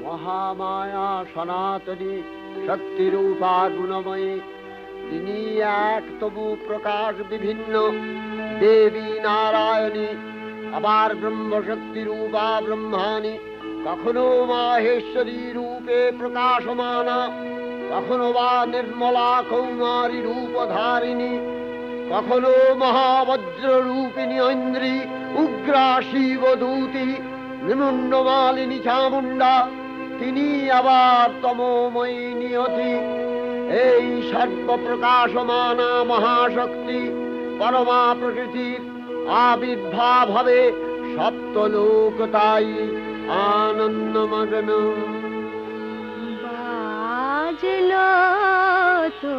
মহামায়া সনাতনী শক্তিরূপা গুণময়ী, তিনি এক তবু প্রকাশ বিভিন্ন দেবী নারায়ণী, আবার ব্রহ্মশক্তি রূপা ব্রহ্মাণী, কখনো মাহেশ্বরী রূপে প্রকাশমানা, কখনো বা নির্মলা কৌমারী রূপধারিণী, কখনো মহাবজ্র রূপিণী ঐন্দ্রী, উগ্রা শিবদূতি, নিমুন্ডমালিনী চামুণ্ডা, তিনি আবার তমোময়ী নিয়তি। এই সর্বপ্রকাশমানা মহাশক্তি পরমা প্রকৃতির আবির্ভাব হবে সপ্তলোক তাই আনন্দমগ্ন। বাজলো তো